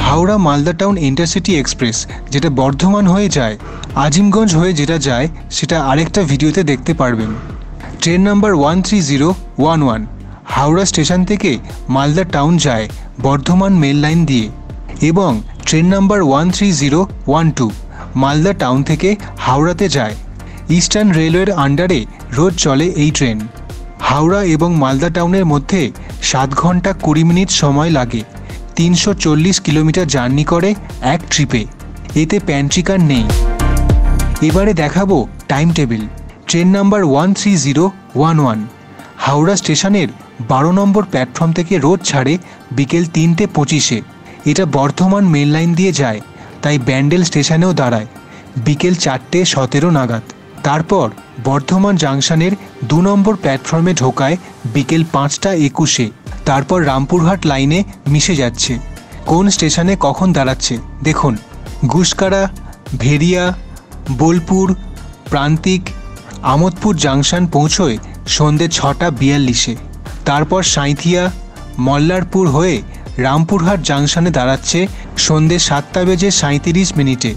Howrah Malda town intercity express যেটা বর্ধমান হয়ে যায়, আজিমগঞ্জ হয়ে যেটা যায় সেটা আরেকটা ভিডিওতে দেখতে পারবেন। ট্রেন নাম্বার 13011 হাওড়া স্টেশন থেকে মালদা টাউন যায় বর্ধমান মেল লাইন দিয়ে, এবং ট্রেন নাম্বার 13012 মালদা টাউন থেকে হাওড়াতে যায়। ইস্টার্ন রেলওয়ের আন্ডারে রোজ চলে এই ট্রেন। হাওড়া এবং মালদা টাউনের মধ্যে 7 ঘন্টা 20 মিনিট সময় লাগে। 340 কিলোমিটার জার্নি করে এক ট্রিপে। এতে প্যান্ট্রিকার নেই। এবারে দেখাবো time table. Train number 13011 Howrah স্টেশনের 12 নম্বর প্ল্যাটফর্ম থেকে রোজ ছাড়ে বিকেল 3:25-এ। এটা বর্ধমান মেল লাইন দিয়ে যায়, তাই ব্যান্ডেল স্টেশনেও দাঁড়ায় বিকেল 4:17 নাগাদ। তারপর বর্ধমান জাংশনের 2 নম্বর প্ল্যাটফর্মে ঢোকায় বিকেল 5:21-এ। তারপর রামপুরহাট লাইনে মিশে যাচ্ছে। কোন স্টেশনে কখন দাঁড়াচ্ছে দেখুন। গুসকারা, ভেরিয়া, বোলপুর, প্রান্তিক, আমোদপুর জাংশন পৌঁছয় সন্ধ্যে 6:42-এ। তারপর সাঁইথিয়া, মল্লারপুর হয়ে রামপুরহাট জাংশনে দাঁড়াচ্ছে সন্ধ্যে 7:37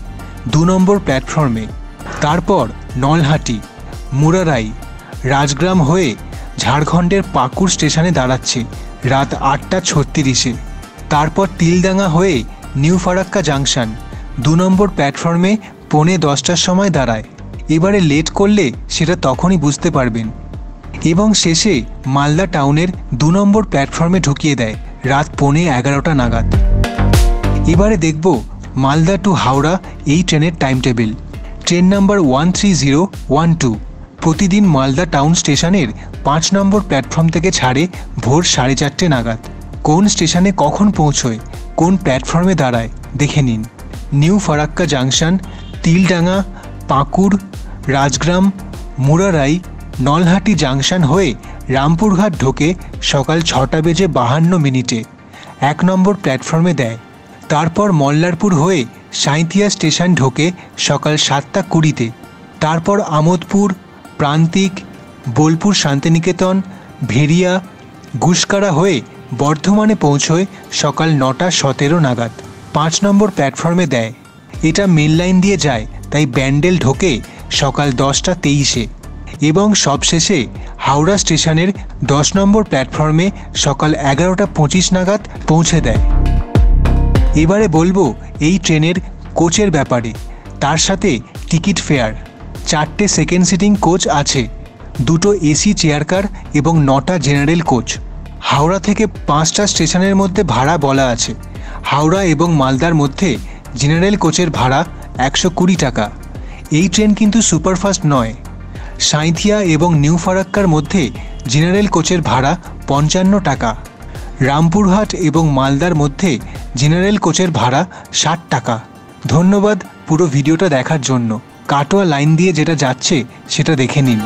2 নম্বর প্ল্যাটফর্মে। তারপর নলহাটি, মুরারাই, রাজগ্রাম হয়ে ঝাড়খণ্ডের পাকুড় স্টেশনে দাঁড়াচ্ছে রাত 8:36-এ। তারপর তিলডাঙ্গা হয়ে নিউ ফারাক্কা জাংশন 2 নম্বর প্ল্যাটফর্মে 9:45-টার সময় দাঁড়ায়। এবারে লেট করলে সেটা তখনই বুঝতে পারবেন। এবং শেষে মালদা টাউনের 2 নম্বর প্ল্যাটফর্মে ঢুকিয়ে দেয় রাত 11:15 নাগাদ। এবারে দেখব মালদা টু হাওড়া এই ট্রেনের টাইম টেবিল। ট্রেন নাম্বার 13012 প্রতিদিন মালদা টাউন স্টেশনের 5 নম্বর প্ল্যাটফর্ম থেকে ছাড়ে ভোর 4:30 নাগাদ। কোন স্টেশনে কখন পৌঁছয়, কোন প্ল্যাটফর্মে দাঁড়ায় দেখে নিন। নিউ ফারাক্কা জাংশন, তিলডাঙ্গা, পাকুড়, রাজগ্রাম, মুরারাই, নলহাটি জাংশন হয়ে রামপুরহাট ঢোকে সকাল 6:52 1 নম্বর প্ল্যাটফর্মে দেয়। তারপর মল্লারপুর হয়ে সাঁইথিয়া স্টেশন ঢোকে সকাল 7:20-তে। তারপর আমোদপুর, প্রান্তিক, বোলপুর শান্তিনিকেতন, ভেরিয়া, গুসকারা হয়ে বর্ধমানে পৌঁছয় সকাল 9:17 নাগাদ 5 নম্বর প্ল্যাটফর্মে দেয়। এটা মেল লাইন দিয়ে যায়, তাই ব্যান্ডেল ঢোকে সকাল 10:23-এ। এবং সবশেষে হাওড়া স্টেশনের 10 নম্বর প্ল্যাটফর্মে সকাল 11:25 নাগাদ পৌঁছে দেয়। এবারে বলবো এই ট্রেনের কোচের ব্যাপারে, তার সাথে টিকিট ফেয়ার। 4টে সেকেন্ড সিটিং কোচ আছে, 2টো এসি চেয়ার কার এবং 9টা জেনারেল কোচ। হাওড়া থেকে 5টা স্টেশনের মধ্যে ভাড়া বলা আছে। হাওড়া এবং মালদার মধ্যে জেনারেল কোচের ভাড়া 120 টাকা। এই ট্রেন কিন্তু সুপারফাস্ট নয়। সাঁইথিয়া এবং নিউ ফারাক্কার মধ্যে জেনারেল কোচের ভাড়া 55 টাকা। রামপুরহাট এবং মালদার মধ্যে জেনারেল কোচের ভাড়া 60 টাকা। ধন্যবাদ পুরো ভিডিওটা দেখার জন্য। কাটোয়া লাইন দিয়ে যেটা যাচ্ছে সেটা দেখে নিন।